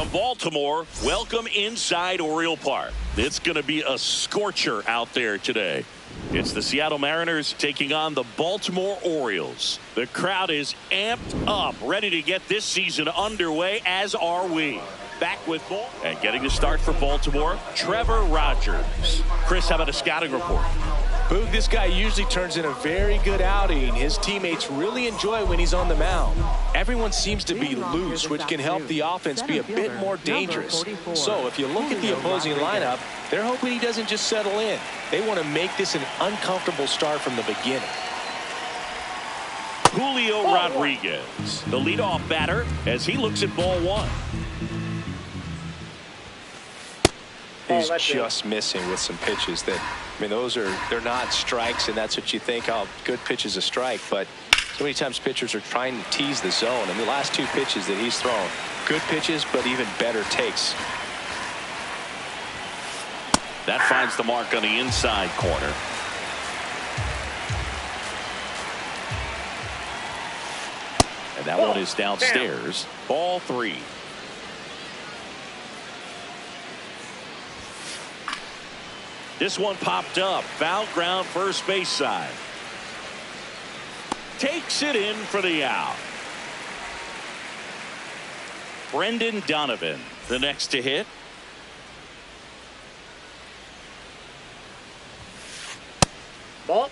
From Baltimore, welcome inside Oriole Park. It's going to be a scorcher out there today. It's the Seattle Mariners taking on the Baltimore Orioles. The crowd is amped up, ready to get this season underway, as are we. Back with more and getting the start for Baltimore, Trevor Rogers. Chris, how about a scouting report? Boog, this guy usually turns in a very good outing. His teammates really enjoy when he's on the mound. Everyone seems to be loose, which can help the offense be a bit more dangerous. So if you look at the opposing lineup, they're hoping he doesn't just settle in. They want to make this an uncomfortable start from the beginning. Julio Rodriguez, the leadoff batter, as he looks at ball one. He's just missing with some pitches that, I mean, they're not strikes, and that's what you think, oh, good pitch is a strike. But so many times pitchers are trying to tease the zone. And the last two pitches that he's thrown, good pitches, but even better takes. That finds the mark on the inside corner. And that one is downstairs. Ball three. This one popped up. Foul ground, first base side. Takes it in for the out. Brendan Donovan, the next to hit. Ball.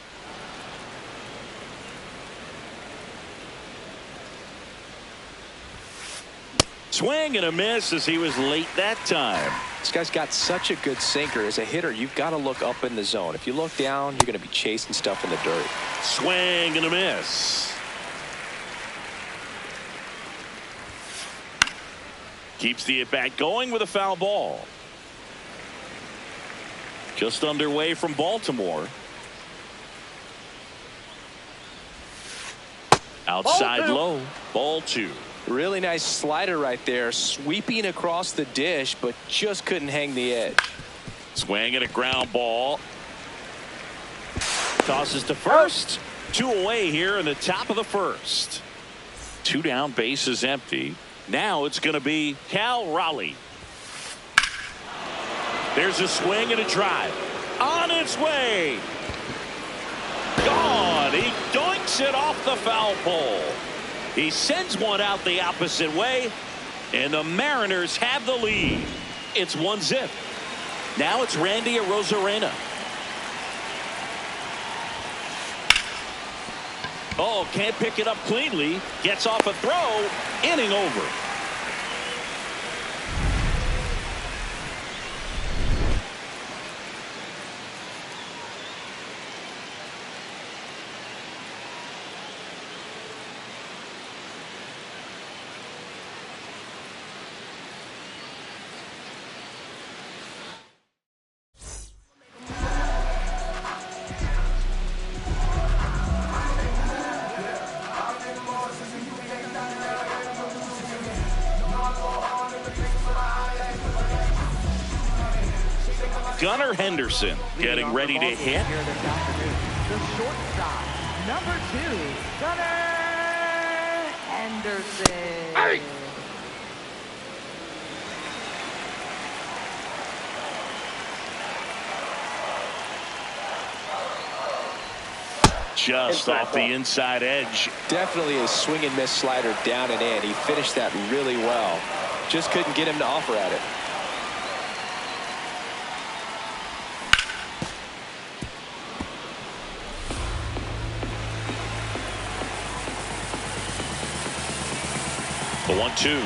Swing and a miss as he was late that time. This guy's got such a good sinker. As a hitter, you've got to look up in the zone. If you look down, you're going to be chasing stuff in the dirt. Swing and a miss. Keeps the at-bat going with a foul ball. Just underway from Baltimore. Outside low. Ball two. Really nice slider right there, sweeping across the dish, but just couldn't hang the edge. Swing and a ground ball. Tosses to first. Two away here in the top of the first. Two down, base is empty. Now it's going to be Cal Raleigh. There's a swing and a drive. On its way. Gone. He doinks it off the foul pole. He sends one out the opposite way, and the Mariners have the lead. It's 1-0. Now it's Randy Arozarena. Oh, can't pick it up cleanly. Gets off a throw. Inning over. Gunnar Henderson getting ready to hit. The shortstop, number 2, Gunnar Henderson. Hey! Just off the inside edge. Definitely a swing and miss slider down and in. He finished that really well. Just couldn't get him to offer at it. The 1-2.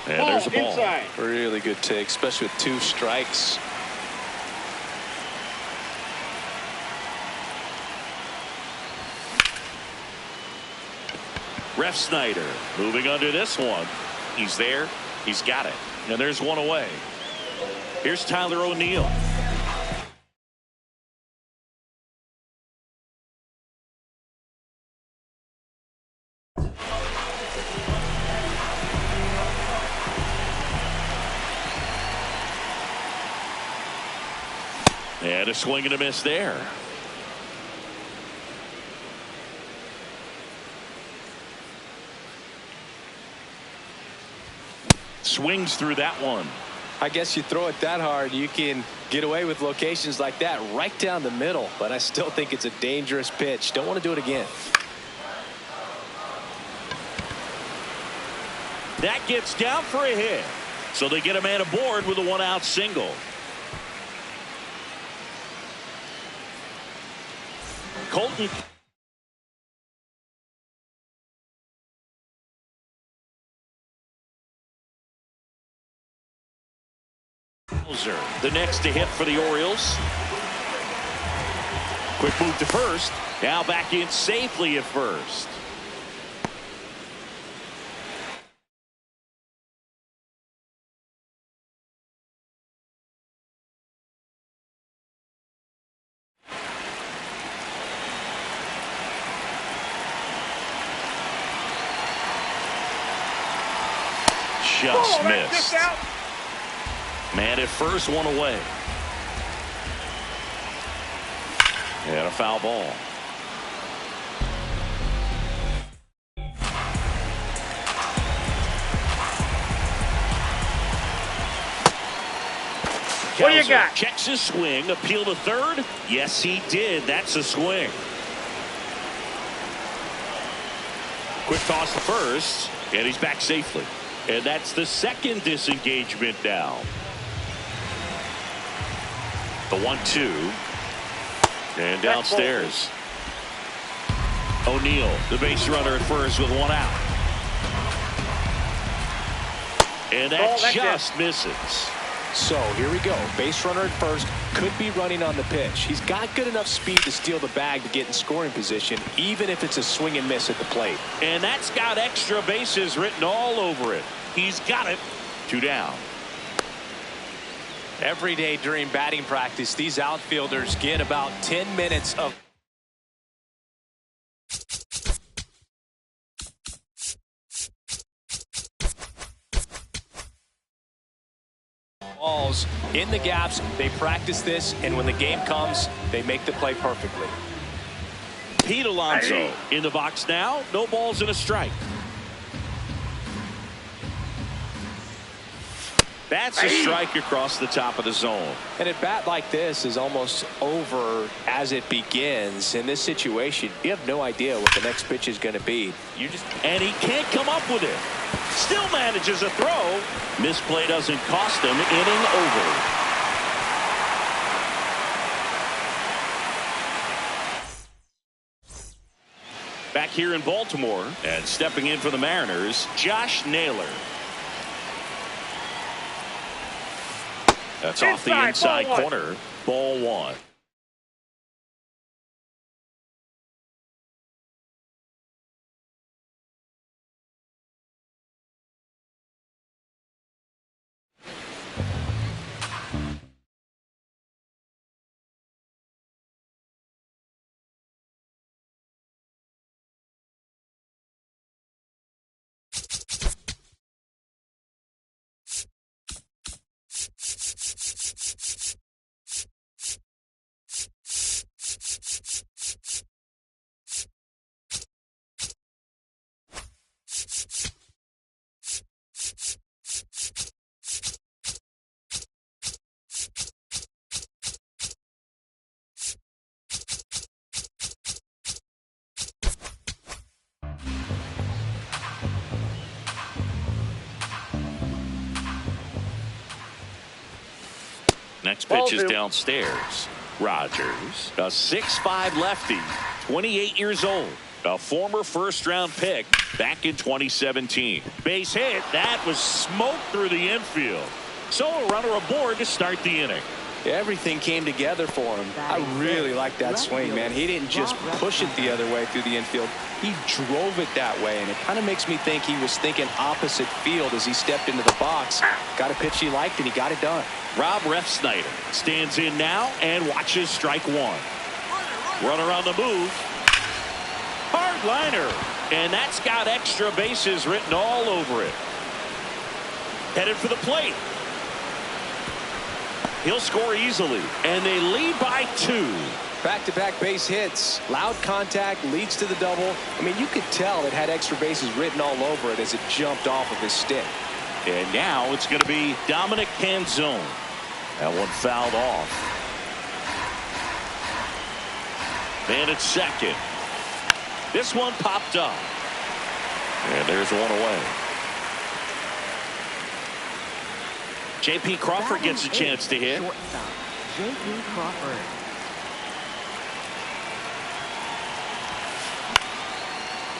And there's a ball. Inside. Really good take, especially with 2 strikes. Ref Snyder moving under this one. He's there. He's got it. And there's one away. Here's Tyler O'Neill. And a swing and a miss there. Swings through that one. I guess you throw it that hard, you can get away with locations like that right down the middle. But I still think it's a dangerous pitch. Don't want to do it again. That gets down for a hit. So they get a man aboard with a 1-out single. Colton. The next to hit for the Orioles. Quick move to first. Now back in safely at first. Just missed. Man at first, one away. And a foul ball. What do you got? Checks his swing. Appeal to third. Yes, he did. That's a swing. Quick toss to first. And he's back safely. And that's the second disengagement now. The 1-2. And downstairs. O'Neill, the base runner at first with 1 out. And that just misses. So here we go. Base runner at first, could be running on the pitch. He's got good enough speed to steal the bag to get in scoring position, even if it's a swing and miss at the plate. And that's got extra bases written all over it. He's got it. 2 down. Every day during batting practice, these outfielders get about 10 minutes of balls in the gaps. They practice this, and when the game comes, they make the play perfectly. Pete Alonso in the box now. No balls and a strike. That's a strike across the top of the zone. And a bat like this is almost over as it begins. In this situation, you have no idea what the next pitch is going to be. And he can't come up with it. Still manages a throw. Misplay doesn't cost him. Inning over. Back here in Baltimore, and stepping in for the Mariners, Josh Naylor. That's off the inside corner. Ball 1. Next pitch is downstairs. Rogers, a 6'5" lefty, 28 years old, a former first-round pick back in 2017. Base hit. That was smoke through the infield. So a runner aboard to start the inning. Everything came together for him. I really like that swing, man. He didn't just push it the other way through the infield. He drove it that way, and it kind of makes me think he was thinking opposite field as he stepped into the box. Got a pitch he liked, and he got it done. Rob Refsnyder stands in now and watches strike 1. Runner on the move. Hard liner. And that's got extra bases written all over it. Headed for the plate. He'll score easily, and they lead by 2. Back-to-back base hits. Loud contact leads to the double. I mean, you could tell it had extra bases written all over it as it jumped off of his stick. And now it's going to be Dominic Canzone. That one fouled off. Man at second. This one popped up. And there's one away. J.P. Crawford gets a chance to hit. Shortstop, J.P. Crawford.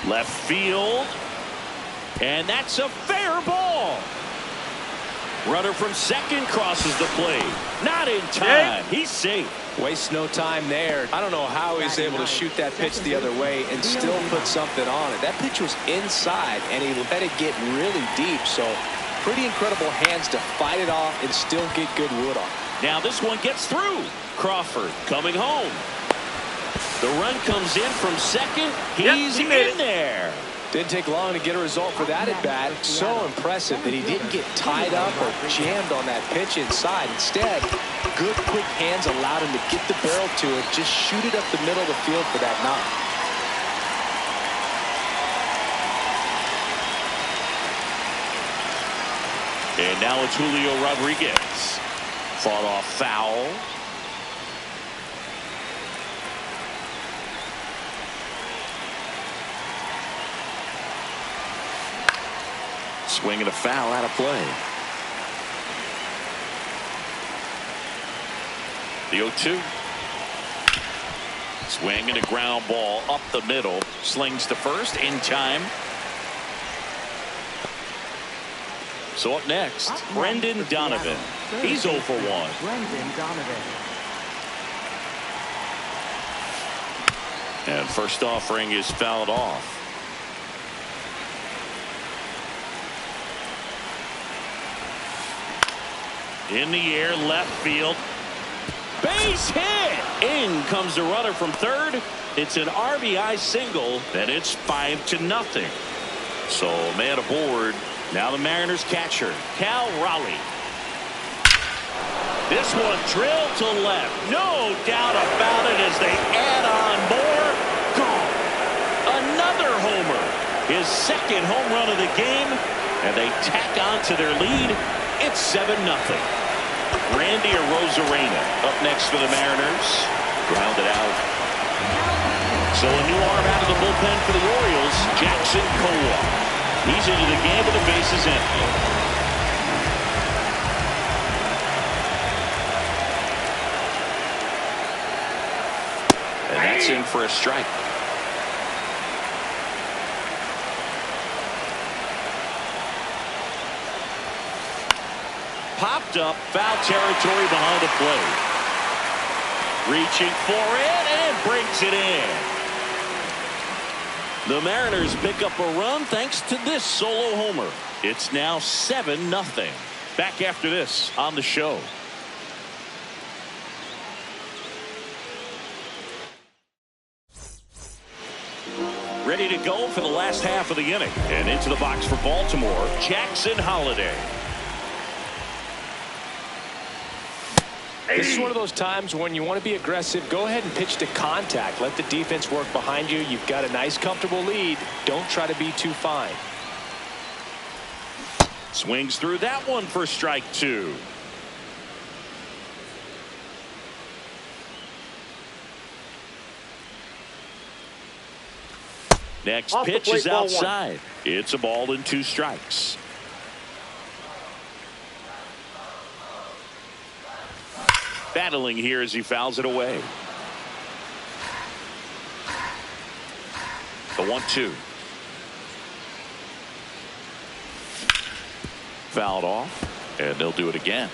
Left field. And that's a fair ball. Runner from second crosses the plate. Not in time. He's safe. Wastes no time there. I don't know how he's able to shoot that pitch the other way and still put something on it. That pitch was inside, and he let it get really deep. So pretty incredible hands to fight it off and still get good wood on it. Now this one gets through. Crawford coming home. The run comes in from second. He's in there. Didn't take long to get a result for that at bat. So impressive that he didn't get tied up or jammed on that pitch inside. Instead, good quick hands allowed him to get the barrel to it, just shoot it up the middle of the field for that knock. And now it's Julio Rodriguez. Fought off foul. Swing and a foul out of play. The 0-2. Swing and a ground ball up the middle. Slings to first in time. So up next, Brendan Donovan. He's 0 for 1. Brendan Donovan. And first offering is fouled off. In the air, left field. Base hit! In comes the runner from third. It's an RBI single, and it's 5-0. So man aboard. Now the Mariners catcher, Cal Raleigh. This one drilled to left. No doubt about it as they add on more. Gone. Another homer. His second home run of the game. And they tack on to their lead. It's 7-0. Randy Arozarena up next for the Mariners. Grounded out. So a new arm out of the bullpen for the Orioles, Jackson Kowal. He's into the game with the bases empty. And that's in for a strike. Popped up, foul territory behind the plate. Reaching for it and brings it in. The Mariners pick up a run thanks to this solo homer. It's now 7-0. Back after this on the show. Ready to go for the last half of the inning. And into the box for Baltimore, Jackson Holliday. This is one of those times when you want to be aggressive. Go ahead and pitch to contact. Let the defense work behind you. You've got a nice, comfortable lead. Don't try to be too fine. Swings through that one for strike 2. Next pitch is outside. It's a ball and 2 strikes. Battling here as he fouls it away. The 1-2. Fouled off, and they'll do it again.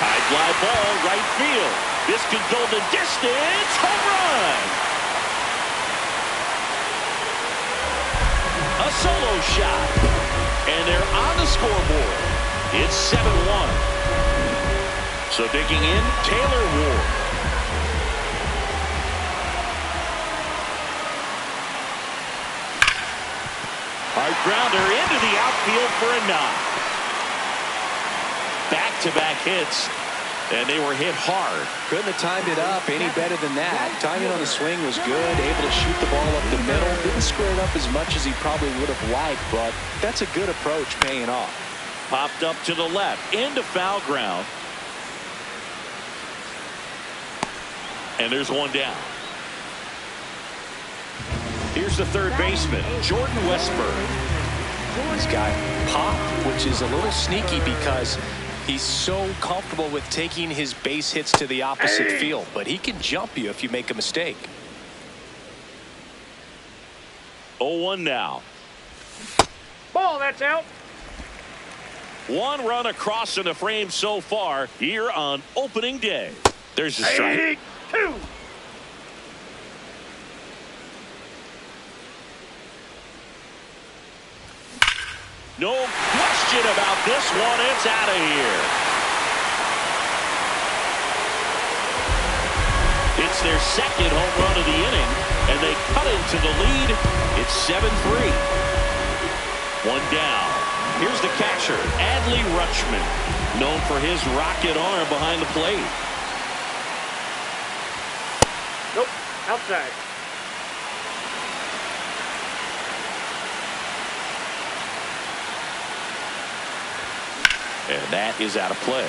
High fly ball, right field. This could go the distance. Home run. A solo shot. And they're on the scoreboard. It's 7-1. So digging in, Taylor Ward. Hard grounder into the outfield for a knock. Back-to-back hits. And they were hit hard. Couldn't have timed it up any better than that. Timing on the swing was good. Able to shoot the ball up the middle. Didn't square it up as much as he probably would have liked, but that's a good approach paying off. Popped up to the left. Into foul ground. And there's one down. Here's the third baseman, Jordan Westburg. This guy popped, which is a little sneaky because he's so comfortable with taking his base hits to the opposite field, but he can jump you if you make a mistake. 0-1 now. Ball, that's out. One run across in the frame so far here on opening day. There's the strike. 2. No question about this one. It's out of here. It's their second home run of the inning, and they cut into the lead. It's 7-3. One down. Here's the catcher, Adley Rutschman, known for his rocket arm behind the plate. Nope, outside. And that is out of play.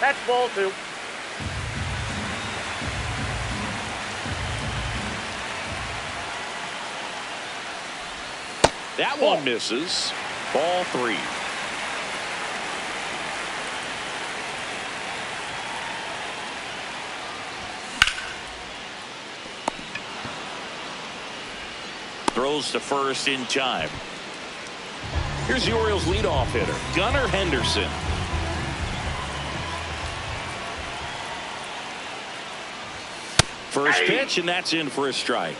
That's ball 2. That one misses. Ball 3. Throws to first in time. Here's the Orioles leadoff hitter, Gunnar Henderson. First pitch, and that's in for a strike.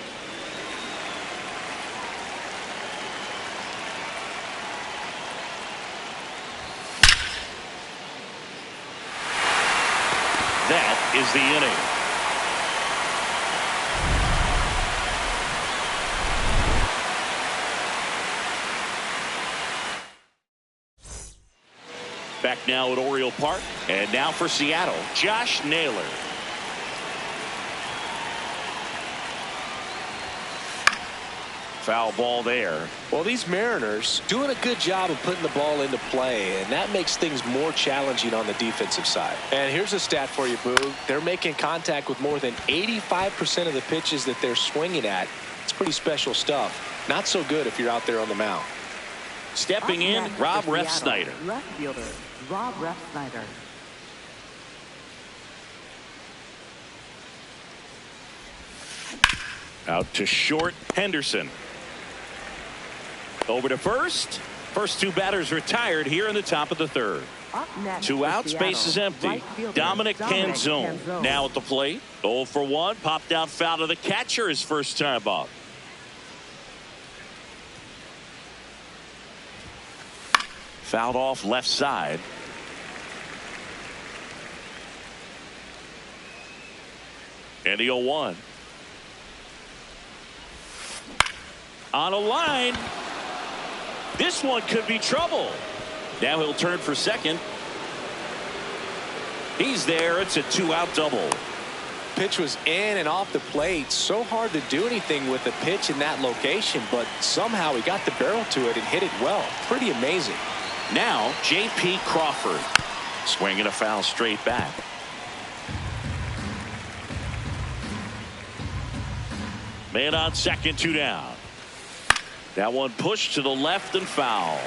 That is the inning. Back now at Oriole Park, and now for Seattle, Josh Naylor. Foul ball there. Well, these Mariners doing a good job of putting the ball into play, and that makes things more challenging on the defensive side. And here's a stat for you, Boog. They're making contact with more than 85% of the pitches that they're swinging at. It's pretty special stuff. Not so good if you're out there on the mound. Stepping in, Rob Refsnyder. Left fielder, Rob Refsnyder. Out to short, Henderson. Over to first. First two batters retired here in the top of the third. Two outs, base is empty. Dominic Canzone now at the plate. 0 for 1. Popped out foul to the catcher his first time up. Fouled off left side. And the 0-1. On a line. This one could be trouble. Now he'll turn for second. He's there. It's a 2-out double. Pitch was in and off the plate. So hard to do anything with the pitch in that location, but somehow he got the barrel to it and hit it well. Pretty amazing. Now J.P. Crawford swinging a foul straight back. Man on second, 2 down. That one pushed to the left and foul.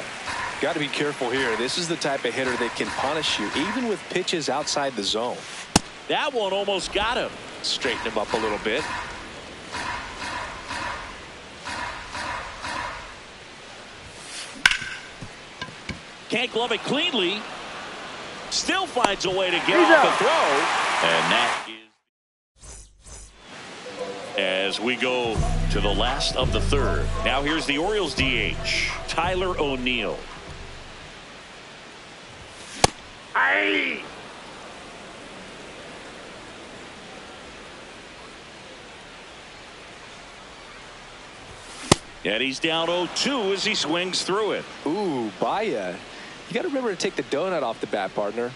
Got to be careful here. This is the type of hitter that can punish you even with pitches outside the zone. That one almost got him. Straighten him up a little bit. Can't glove it cleanly. Still finds a way to get off the throw. And that is as we go to the last of the third. Now here's the Orioles DH, Tyler O'Neill. And he's down 0-2 as he swings through it. Ooh, Baya. You got to remember to take the donut off the bat, partner.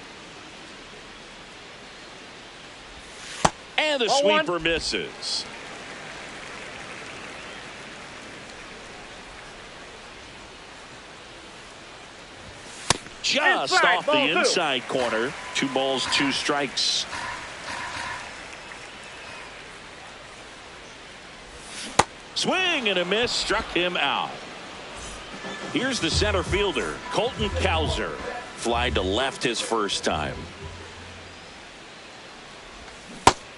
And the sweeper misses. Just off the inside corner. 2 balls, 2 strikes. Swing and a miss, struck him out. Here's the center fielder, Colton Cowser. Fly to left his first time.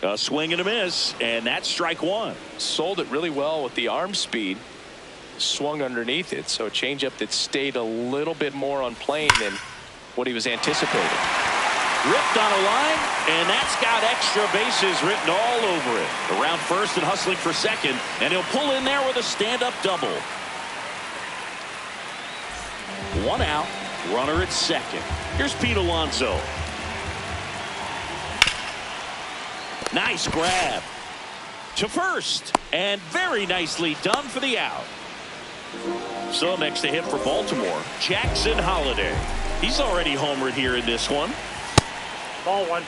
A swing and a miss, and that's strike 1. Sold it really well with the arm speed. Swung underneath it, so a changeup that stayed a little bit more on plane than what he was anticipating. Ripped on a line, and that's got extra bases written all over it. Around first and hustling for second, and he'll pull in there with a stand-up double. 1 out, runner at second. Here's Pete Alonso. Nice grab to first, and very nicely done for the out. So next to hit for Baltimore, Jackson Holliday. He's already homered here in this one. Ball 1.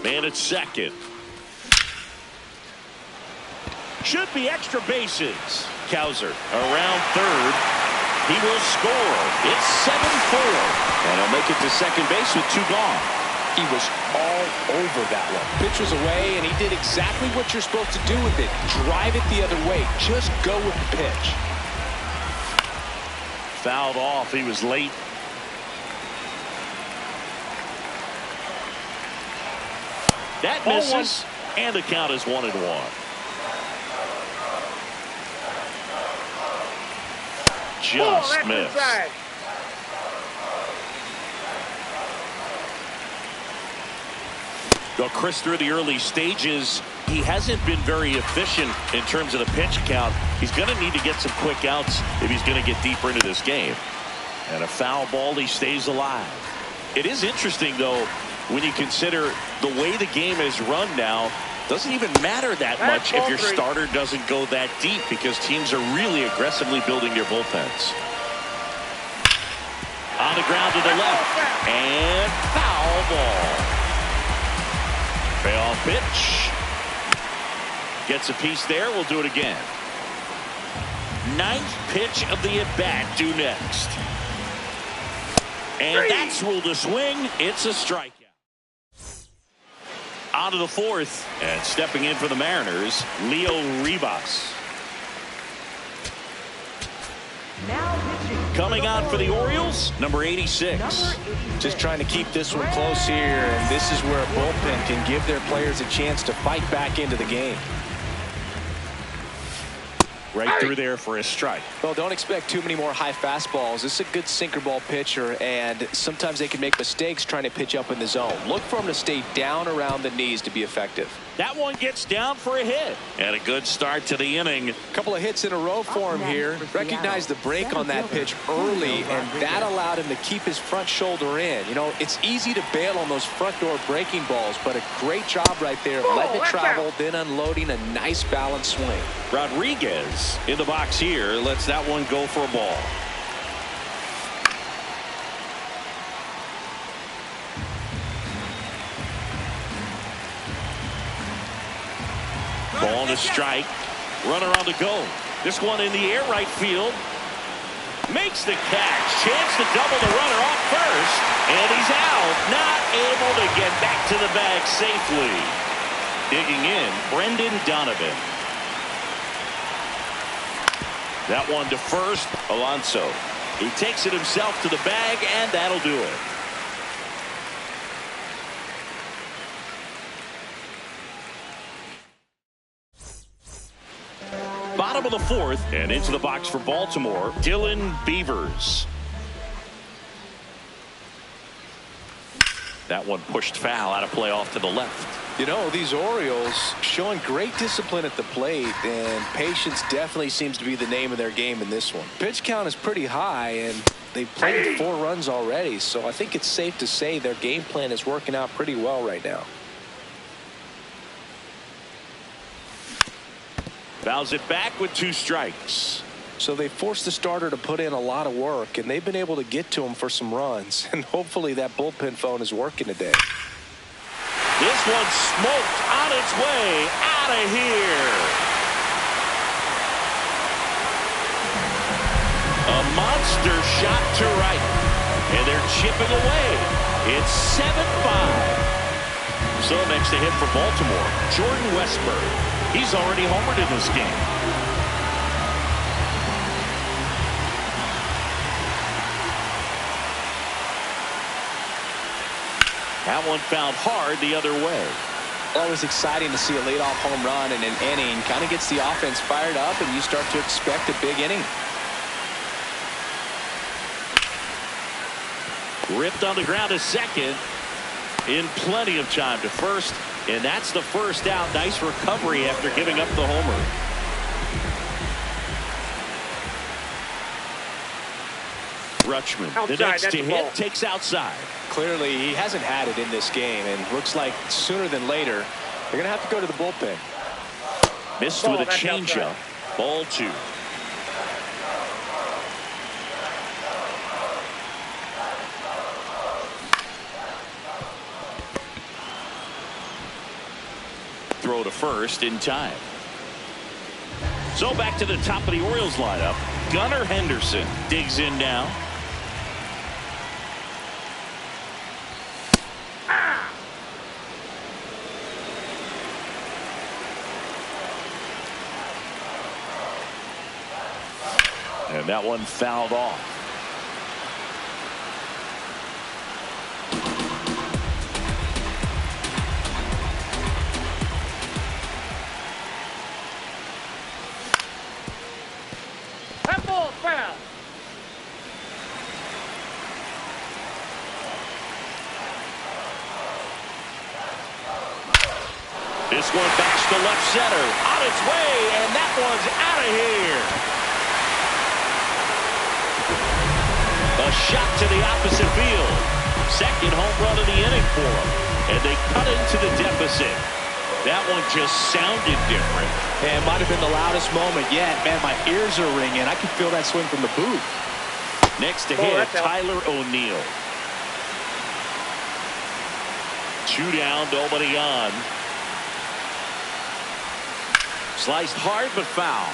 Man at second. Should be extra bases. Cowser around third. He will score. It's 7-4. And he'll make it to second base with 2 gone. He was all over that one. Pitch was away, and he did exactly what you're supposed to do with it. Drive it the other way. Just go with the pitch. Fouled off. He was late. That misses, and the count is 1-1. Just missed. Inside. Well, Chris, through the early stages, he hasn't been very efficient in terms of the pitch count. He's going to need to get some quick outs if he's going to get deeper into this game. And a foul ball, he stays alive. It is interesting, though, when you consider the way the game is run now. Doesn't even matter that much if your starter doesn't go that deep, because teams are really aggressively building their bullpens. On the ground to the left, and foul ball. Payoff pitch. Gets a piece there. We'll do it again. 9th pitch of the at-bat due next. And that's ruled a swing. It's a strikeout. On to the 4th, and stepping in for the Mariners, Leo Ribas. Coming on for the Orioles, number 86. Just trying to keep this one close here, and this is where a bullpen can give their players a chance to fight back into the game. Right through there for a strike. Well, don't expect too many more high fastballs. This is a good sinker ball pitcher, and sometimes they can make mistakes trying to pitch up in the zone. Look for him to stay down around the knees to be effective. That one gets down for a hit. And a good start to the inning. A couple of hits in a row for him here. Recognized the break on that pitch early, and that allowed him to keep his front shoulder in. You know, it's easy to bail on those front door breaking balls, but a great job right there of letting it travel, then unloading a nice balanced swing. Rodriguez in the box here lets that one go for a ball. Ball to strike. Runner on the go. This one in the air right field. Makes the catch. Chance to double the runner off first. And he's out. Not able to get back to the bag safely. Digging in, Brendan Donovan. That one to first, Alonso. He takes it himself to the bag, and that'll do it. Bottom of the 4th, and into the box for Baltimore, Dylan Beavers. That one pushed foul, out of play off to the left. You know, these Orioles showing great discipline at the plate, and patience definitely seems to be the name of their game in this one. Pitch count is pretty high, and they've played 4 runs already, so I think it's safe to say their game plan is working out pretty well right now. Fouls it back with 2 strikes. So they forced the starter to put in a lot of work, and they've been able to get to him for some runs. And hopefully that bullpen phone is working today. This one smoked on its way out of here. A monster shot to right. And they're chipping away. It's 7-5. So next to hit for Baltimore, Jordan Westburg. He's already homered in this game. That one fouled hard the other way. Always exciting to see a leadoff home run in an inning. Kind of gets the offense fired up, and you start to expect a big inning. Ripped on the ground to second. In plenty of time to first. And that's the first out. Nice recovery after giving up the homer. Rutschman, Outside, the next to that's a hit, ball. takes outside. Clearly, he hasn't had it in this game, and looks like sooner than later, they're going to have to go to the bullpen. Missed Ball, with a that's changeup. outside. Ball 2. Throw to first in time. So back to the top of the Orioles lineup. Gunnar Henderson digs in now. And that one fouled off. Temple foul. This one backs to left center. On its way, and that one's out of here. A shot to the opposite field. Second home run of the inning for them. And they cut into the deficit. That one just sounded different. And it might have been the loudest moment yet. Man, my ears are ringing. I can feel that swing from the booth. Next to Oh, hit, that's out. Tyler O'Neill. 2 down, nobody on. Sliced hard but foul.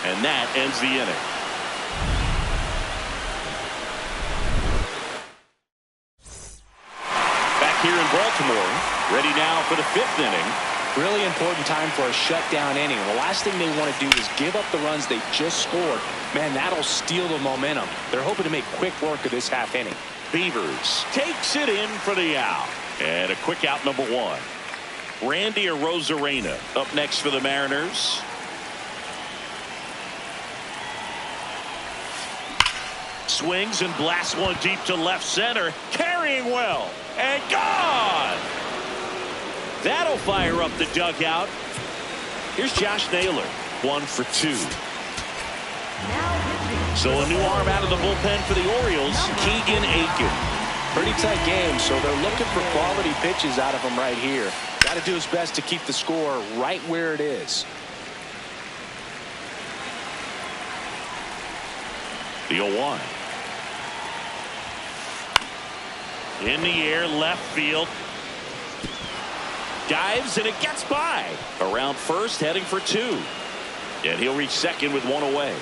And that ends the inning. Back here in Baltimore, ready now for the 5th inning. Really important time for a shutdown inning. The last thing they want to do is give up the runs they just scored. Man, that'll steal the momentum. They're hoping to make quick work of this half inning. Beavers takes it in for the out. And a quick out number 1. Randy Arozarena up next for the Mariners. Swings and blasts one deep to left center. Carrying well. And gone. That'll fire up the dugout. Here's Josh Naylor. 1 for 2. So a new arm out of the bullpen for the Orioles, Keegan Aiken. Pretty tight game, so they're looking for quality pitches out of him right here. Got to do his best to keep the score right where it is. The 0-1. In the air, left field. Dives, and it gets by. Around first, heading for 2. And he'll reach second with 1 away.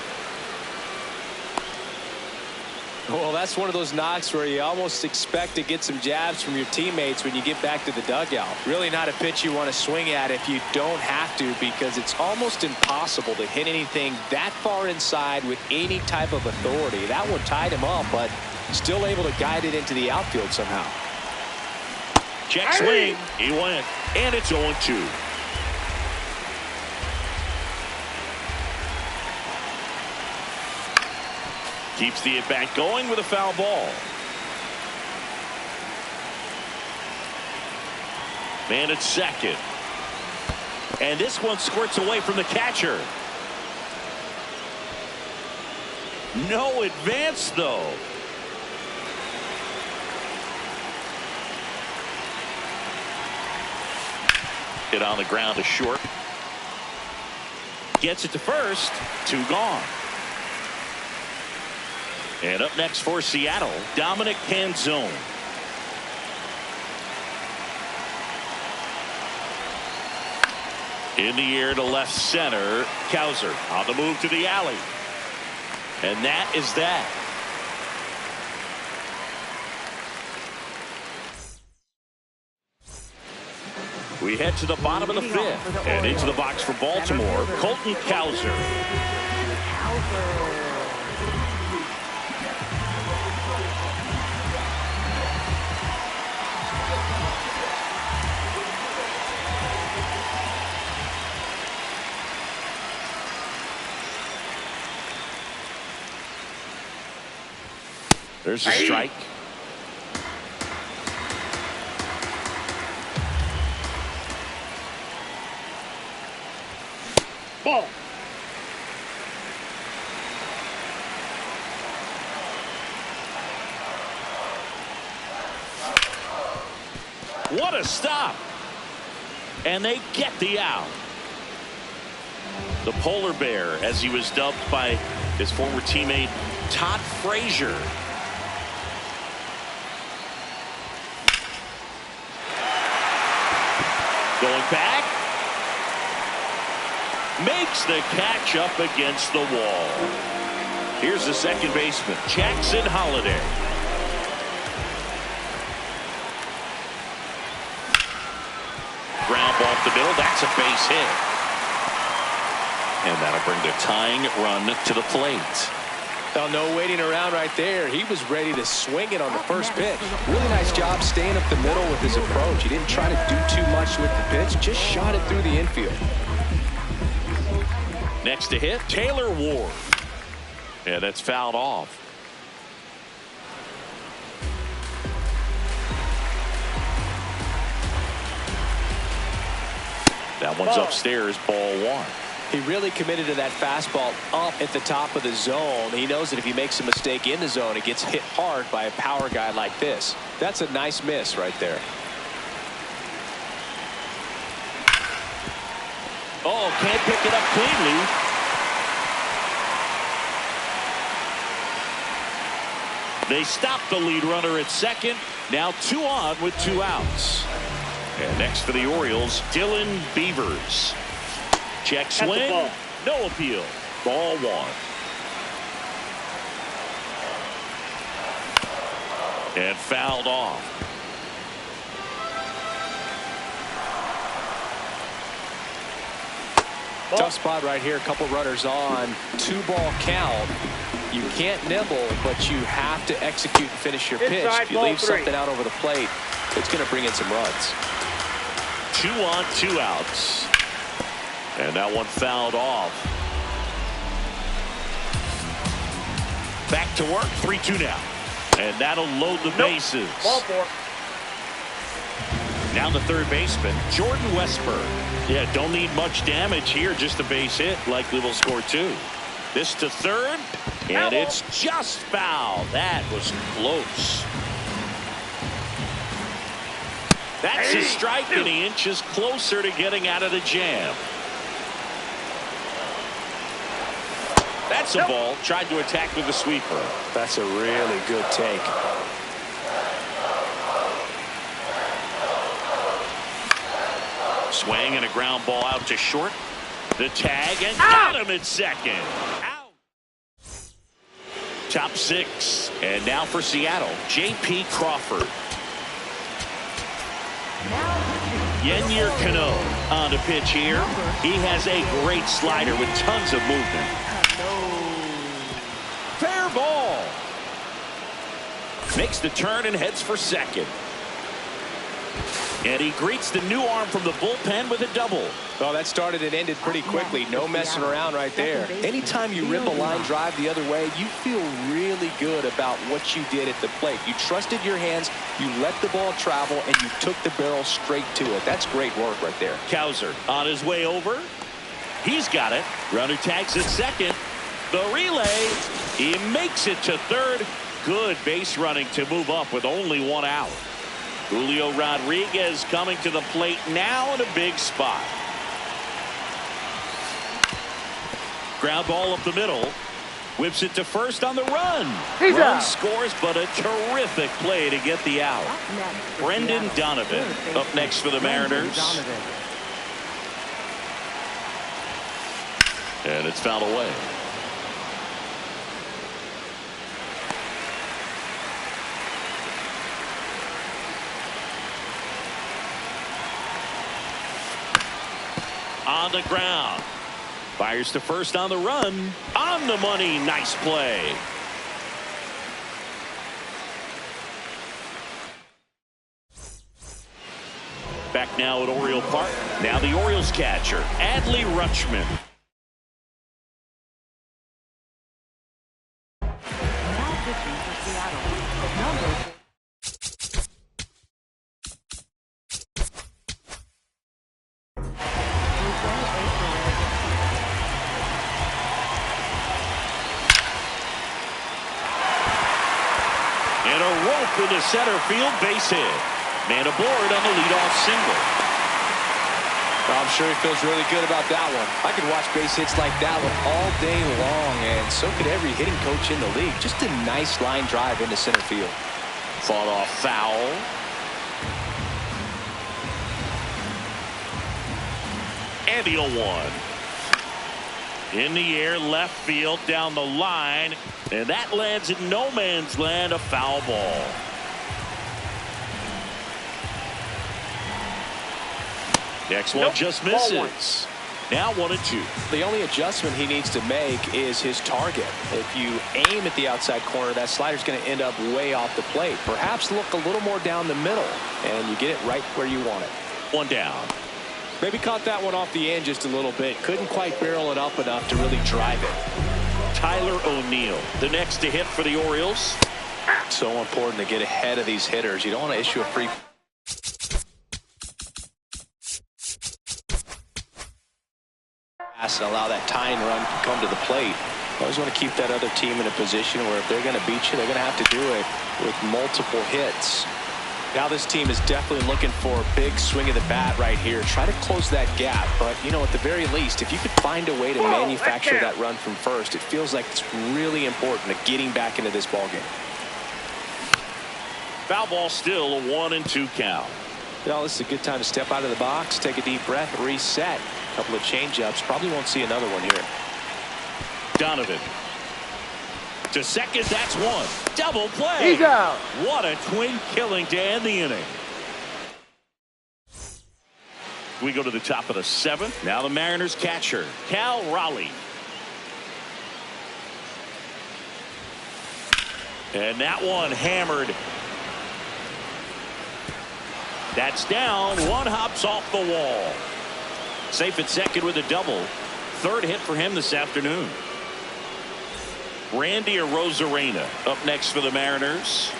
Well, that's one of those knocks where you almost expect to get some jabs from your teammates when you get back to the dugout. Really not a pitch you want to swing at if you don't have to, because it's almost impossible to hit anything that far inside with any type of authority. That one tied him up, but still able to guide it into the outfield somehow. Check swing. He went. And it's 0-2. Keeps the at-bat going with a foul ball. Man at second. And this one squirts away from the catcher. No advance, though. Hit on the ground to short. Gets it to first. 2 gone. And up next for Seattle, Dominic Canzone. In the air to left center. Cowser on the move to the alley. And that is that. We head to the bottom of the 5th. And into the box for Baltimore, Colton Cowser. There's a strike. Ball. What a stop. And they get the out. The polar bear, as he was dubbed by his former teammate Todd Frazier. Going back. Makes the catch up against the wall. Here's the second baseman, Jackson Holliday. Ground ball up the middle. That's a base hit. And that'll bring the tying run to the plate. Well, no waiting around right there. He was ready to swing it on the first pitch. Really nice job staying up the middle with his approach. He didn't try to do too much with the pitch, just shot it through the infield. Next to hit, Taylor Ward. Yeah, that's fouled off. That one's upstairs, ball 1. He really committed to that fastball up at the top of the zone. He knows that if he makes a mistake in the zone, it gets hit hard by a power guy like this. That's a nice miss right there. Oh, can't pick it up cleanly. They stop the lead runner at second. Now 2 on with 2 outs. And next for the Orioles, Dylan Beavers. Check swing. No appeal. Ball 1. And fouled off. Tough spot right here. A couple runners on. 2-ball count. You can't nibble, but you have to execute and finish your pitch. If you leave something out over the plate, it's going to bring in some runs. 2 on, 2 outs. And that one fouled off. Back to work, 3-2 now. And that'll load the bases. Ball 4. Now the third baseman, Jordan Westburg. Yeah, don't need much damage here, just a base hit. Likely will score 2. This to third, and it's just foul. That was close. That's a strike, and he inches closer to getting out of the jam. That's a ball. Tried to attack with a sweeper. That's a really good take. Swing and a ground ball out to short. The tag, and got him at second. Out. Top 6. And now for Seattle, J.P. Crawford. Yennier Cano on the pitch here. He has a great slider with tons of movement. Fair ball. Makes the turn and heads for second. And he greets the new arm from the bullpen with a double. Well, that started and ended pretty quickly. No messing around right there. Anytime you rip a line drive the other way, you feel really good about what you did at the plate. You trusted your hands, you let the ball travel, and you took the barrel straight to it. That's great work right there. Cowser on his way over. He's got it. Runner tags at second. The relay. He makes it to third. Good base running to move up with only one out. Julio Rodriguez coming to the plate now in a big spot. Ground ball up the middle. Whips it to first on the run. Run scores, but a terrific play to get the out. Brendan Donovan up next for the Mariners. And it's fouled away. On the ground. Fires to first on the run. On the money. Nice play. Back now at Oriole Park. Now the Orioles catcher, Adley Rutschman. Now pitching for Seattle. Number And a rope into center field, base hit. Man aboard on the leadoff single. Well, I'm sure he feels really good about that one. I could watch base hits like that one all day long, and so could every hitting coach in the league. Just a nice line drive into center field. Fought off foul. And the 0-1. In the air, left field, down the line. And that lands in no man's land, a foul ball. Next one just misses. Now 1-2. The only adjustment he needs to make is his target. If you aim at the outside corner, that slider's going to end up way off the plate. Perhaps look a little more down the middle, and you get it right where you want it. One down. Maybe caught that one off the end just a little bit. Couldn't quite barrel it up enough to really drive it. Tyler O'Neill, the next to hit for the Orioles. So important to get ahead of these hitters. You don't want to issue a free pass and allow that tying run to come to the plate. You always want to keep that other team in a position where if they're going to beat you, they're going to have to do it with multiple hits. Now this team is definitely looking for a big swing of the bat right here. Try to close that gap, but you know, at the very least, if you could find a way to manufacture that run from first, it feels like it's really important to getting back into this ballgame. Foul ball, still a 1-2 count. Well, this is a good time to step out of the box, take a deep breath, reset. A couple of change-ups. Probably won't see another one here. Donovan. To second, that's one. Double play. He's out. What a twin killing to end the inning. We go to the top of the 7th. Now the Mariners catcher, Cal Raleigh. And that one hammered. That's down. One hops off the wall. Safe at second with a double. Third hit for him this afternoon. Randy Arozarena up next for the Mariners.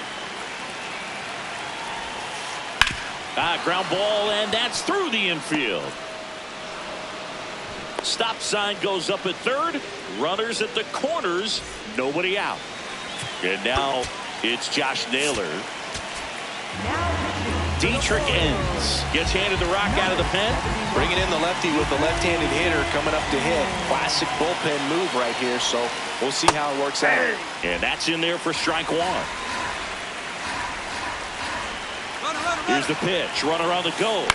Ground ball, and that's through the infield. Stop sign goes up at third. Runners at the corners. Nobody out. And now it's Josh Naylor. Dietrich ends. Gets handed the rock out of the pen. Bringing in the lefty with the left-handed hitter coming up to hit. Classic bullpen move right here, so we'll see how it works out. And that's in there for strike one. Here's the pitch. Runner on the go.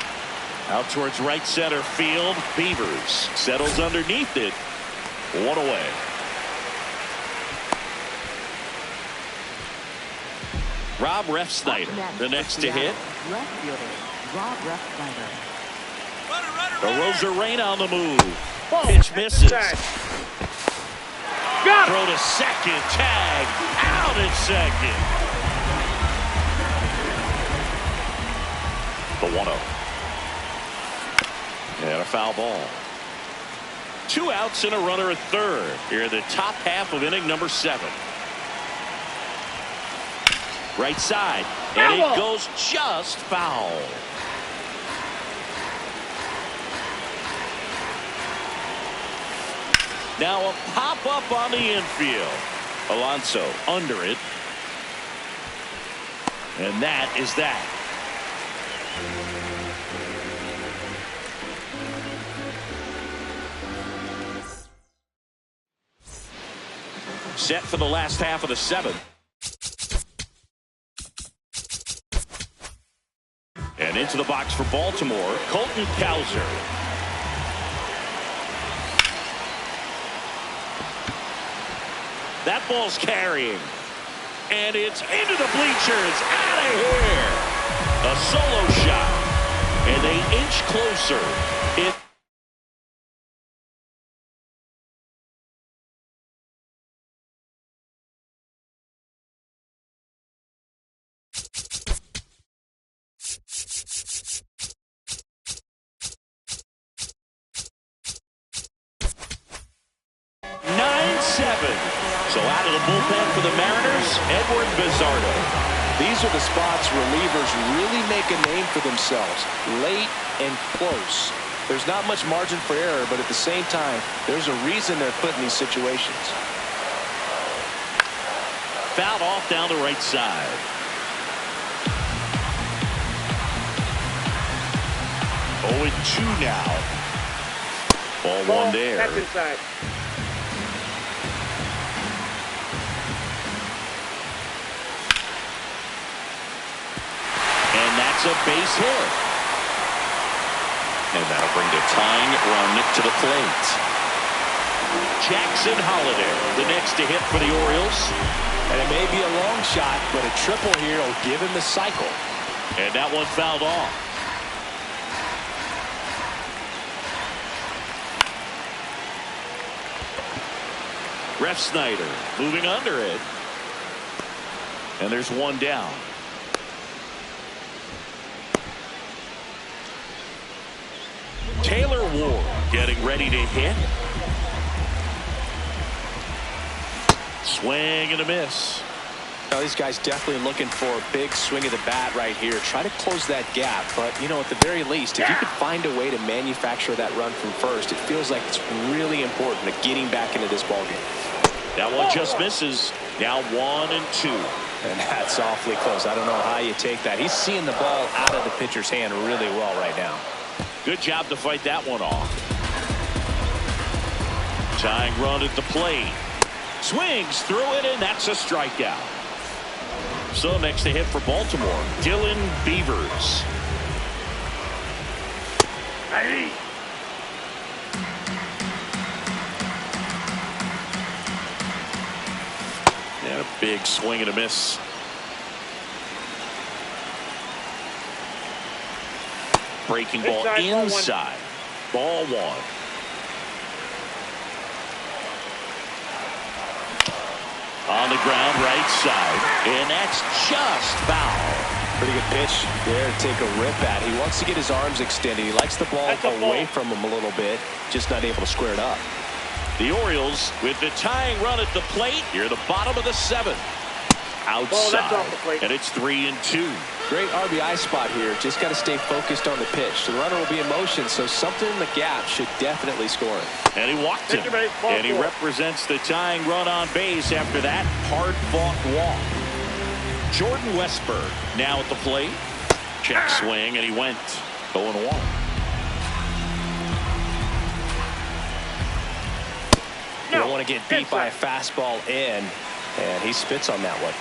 Out towards right center field. Beavers settles underneath it. One away. Rob Refsnyder, the next to hit. left fielder, Rob Refsnyder. Arozarena on the move. Pitch misses. Got Throw to second. Tag. Out at second. The 1-0. And a foul ball. 2 outs and a runner at third. Here in the top half of inning number 7. Right side. And it goes just foul. Now a pop-up on the infield. Alonso under it. And that is that. Set for the last half of the 7th. And into the box for Baltimore, Colton Cowser. That ball's carrying. And it's into the bleachers. Out of here. A solo shot. And they inch closer. It So out of the bullpen for the Mariners, Edward Bizardo. These are the spots relievers really make a name for themselves. Late and close. There's not much margin for error, but at the same time, there's a reason they're put in these situations. Fouled off down the right side. Oh, 2 now. Ball 1 there. That's inside. A base hit. And that'll bring the tying run to the plate. Jackson Holliday, the next to hit for the Orioles. And it may be a long shot, but a triple here will give him the cycle. And that one fouled off. Ref Snyder moving under it. And there's 1 down. Taylor Ward getting ready to hit. Swing and a miss. Now, these guys definitely looking for a big swing of the bat right here. Try to close that gap. But, you know, at the very least, if you could find a way to manufacture that run from first, it feels like it's really important to getting back into this ballgame. That one just misses. Now 1 and 2. And that's awfully close. I don't know how you take that. He's seeing the ball out of the pitcher's hand really well right now. Good job to fight that one off. Tying run at the plate. Swings through it, and that's a strikeout. So next to hit for Baltimore, Dylan Beavers. Hey. And a big swing and a miss. Breaking ball inside. Ball 1. On the ground, right side. And that's just foul. Pretty good pitch there to take a rip at. He wants to get his arms extended. He likes the ball away from him a little bit. Just not able to square it up. The Orioles with the tying run at the plate. Here at the bottom of the 7th. Outside. And it's 3 and 2. Great RBI spot here. Just got to stay focused on the pitch. The runner will be in motion, so something in the gap should definitely score him. And he walked him. And he represents the tying run on base after that hard-fought walk. Jordan Westberg now at the plate. Check swing, and he went 0-1. You don't want to get beat by a fastball in, and he spits on that one.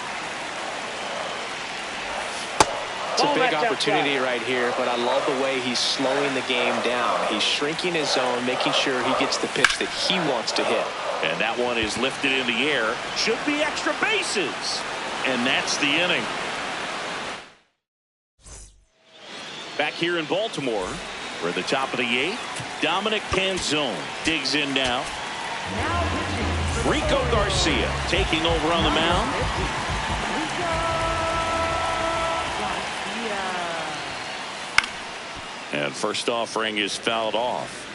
It's a big opportunity right here, but I love the way he's slowing the game down. He's shrinking his zone, making sure he gets the pitch that he wants to hit. And that one is lifted in the air. Should be extra bases. And that's the inning. Back here in Baltimore, we're at the top of the 8th. Dominic Canzone digs in now. Rico Garcia taking over on the mound. And first offering is fouled off.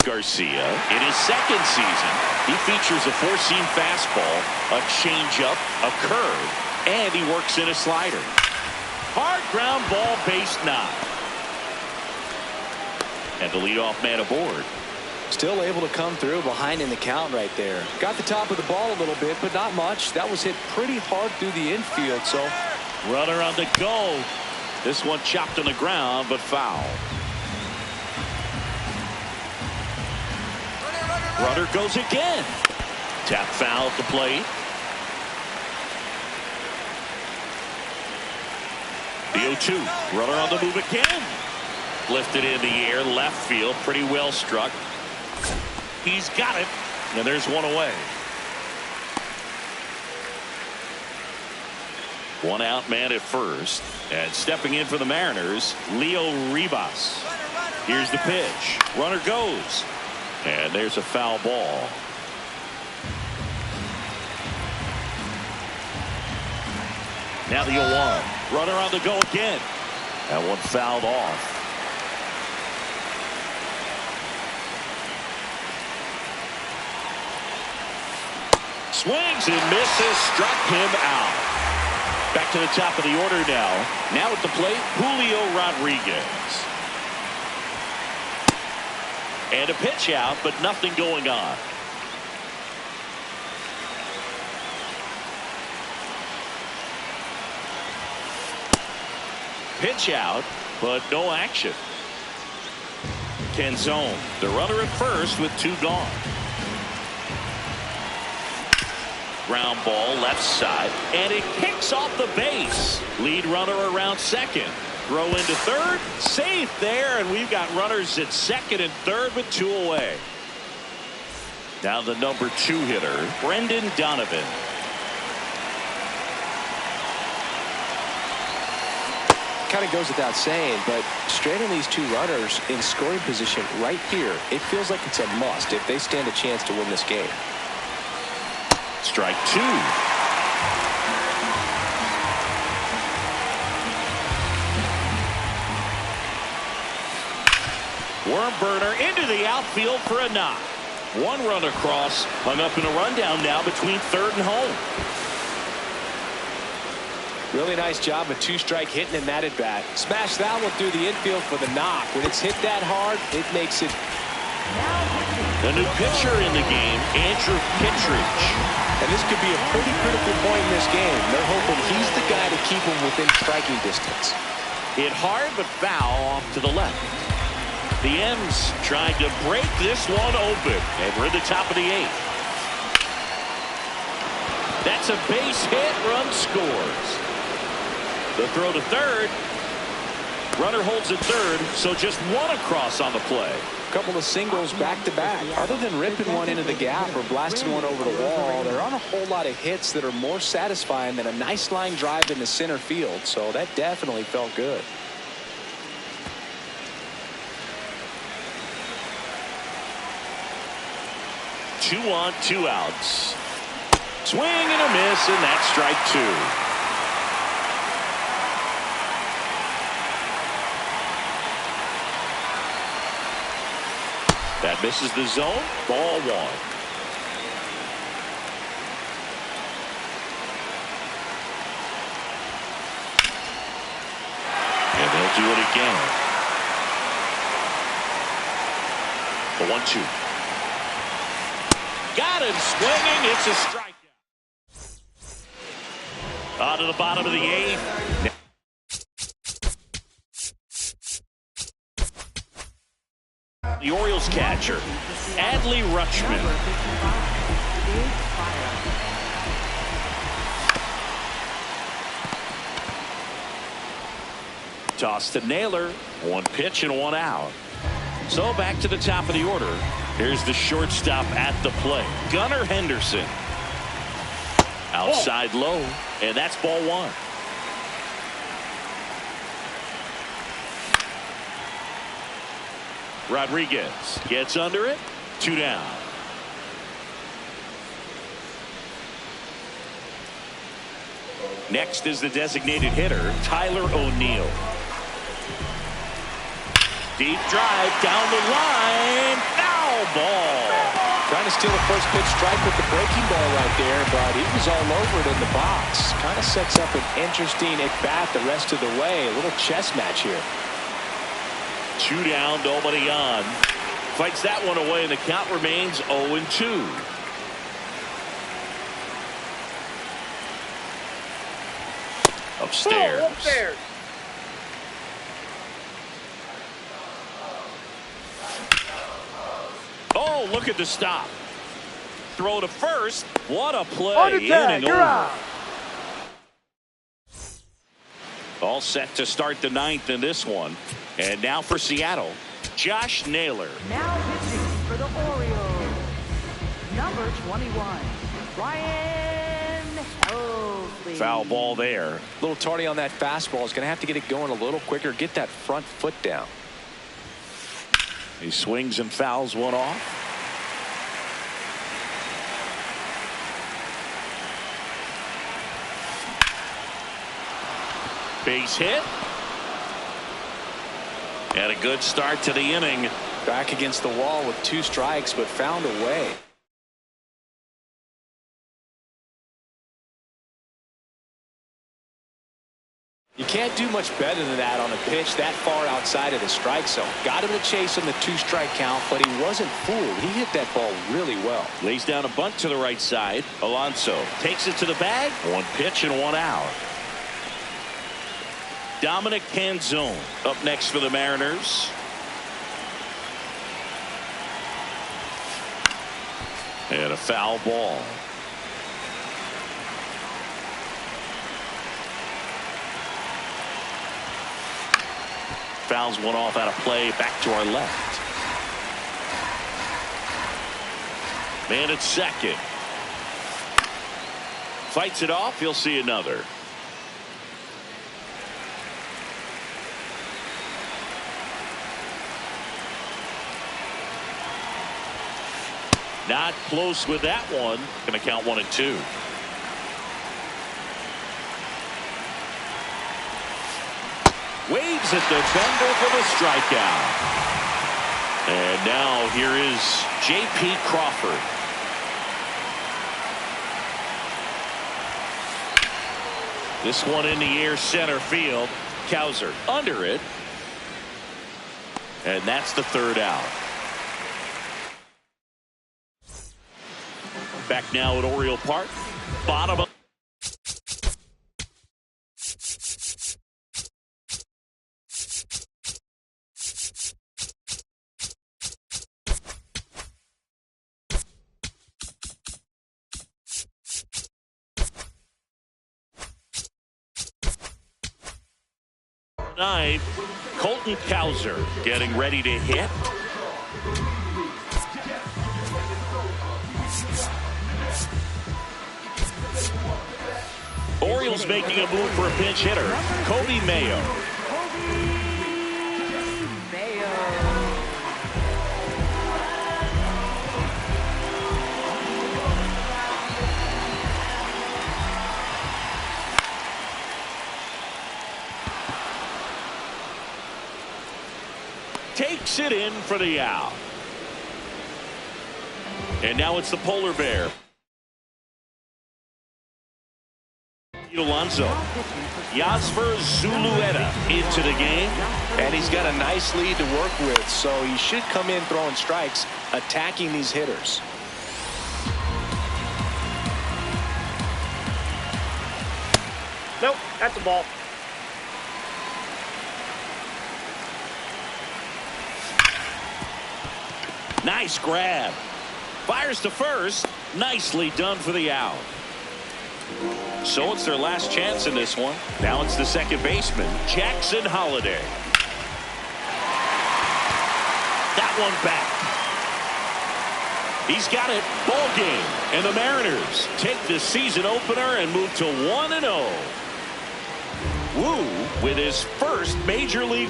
Garcia in his second season, he features a four-seam fastball, a changeup, a curve, and he works in a slider. Hard ground ball, base knock. And the leadoff man aboard. Still able to come through behind in the count right there. Got the top of the ball a little bit, but not much. That was hit pretty hard through the infield. So runner on the go. This one chopped on the ground, but foul. Runner goes again. Tap foul at the plate. The 0-2. Runner on the move again. Lifted in the air, left field, pretty well struck. He's got it, and there's one away. One out man at first, and stepping in for the Mariners, Leo Rivas. Here's the pitch. Runner goes, and there's a foul ball. Now the 0-1. Runner on the go again. That one fouled off. Swings and misses, struck him out. Back to the top of the order now. Now at the plate, Julio Rodriguez. And a pitch out, but nothing going on. Pitch out, but no action. Canzone, the runner at first with two gone. Ground ball left side, and it kicks off the base. Lead runner around second. Throw into third, safe there, and we've got runners at second and third with two away. Now the number 2 hitter, Brendan Donovan. kind of goes without saying, but straighting these two runners in scoring position right here, it feels like it's a must if they stand a chance to win this game. Strike 2. Worm burner into the outfield for a knock. One run across, hung up in a rundown now between third and home. Really nice job of two-strike hitting in that at bat. Smash that one through the infield for the knock. When it's hit that hard, it makes it. The new pitcher in the game, Andrew Kittredge. And this could be a pretty critical point in this game. They're hoping he's the guy to keep them within striking distance. Hit hard but foul off to the left. The M's trying to break this one open. And we're at the top of the 8th. That's a base hit. Run scores. The throw to third. Runner holds at third, so just one across on the play. A couple of singles back-to-back. Other than ripping one into the gap or blasting one over the wall, there aren't a whole lot of hits that are more satisfying than a nice line drive into center field. So that definitely felt good. Two on, 2 outs. Swing and a miss, and that's strike 2. That misses the zone. Ball 1. And they'll do it again. The 1-2. Got him swinging. It's a strikeout. On to the bottom of the 8th. The Orioles catcher, Adley Rutschman. Toss to Naylor. 1 pitch and 1 out. So back to the top of the order. Here's the shortstop at the plate, Gunnar Henderson. Outside low, and that's ball 1. Rodriguez gets under it. 2 down. Next is the designated hitter, Tyler O'Neill. Deep drive down the line. Foul ball. Trying to steal the first pitch strike with the breaking ball right there, but he was all over it in the box. Kind of sets up an interesting at-bat the rest of the way. A little chess match here. 2 down, nobody on. Fights that one away, and the count remains 0-2. Upstairs. Upstairs. Oh, look at the stop. Throw to first. What a play. Undertag, you're out. All set to start the 9th in this one. And now for Seattle, Josh Naylor. Now pitching for the Orioles, number 21, Ryan Helsley. Foul ball there. A little tardy on that fastball. Is going to have to get it going a little quicker. Get that front foot down. He swings and fouls one off. Base hit. And a good start to the inning. Back against the wall with 2 strikes, but found a way. You can't do much better than that on a pitch that far outside of the strike zone. Got him to chase on the 2-strike count, but he wasn't fooled. He hit that ball really well. Lays down a bunt to the right side. Alonso takes it to the bag. 1 pitch and 1 out. Dominic Canzone up next for the Mariners. And a foul ball. Fouls one off out of play. Back to our left. Man at second. Fights it off. He'll see another. Not close with that one. Going to count 1-2. Waves at the defender for the strikeout. And now here is J.P. Crawford. This one in the air center field. Cowser under it. And that's the 3rd out. Back now at Oriole Park. Bottom of ninth. Colton Cowser getting ready to hit. Orioles making a move for a pinch hitter, Kobe Mayo. Takes it in for the out. And now it's the polar bear. Alonso. Yasver Zulueta into the game. And he's got a nice lead to work with, so he should come in throwing strikes, attacking these hitters. Nope, that's a ball. Nice grab. Fires to first. Nicely done for the out. So it's their last chance in this one. Now it's the second baseman, Jackson Holliday. That one back. He's got it. Ball game. And the Mariners take the season opener and move to 1-0. Woo with his first major league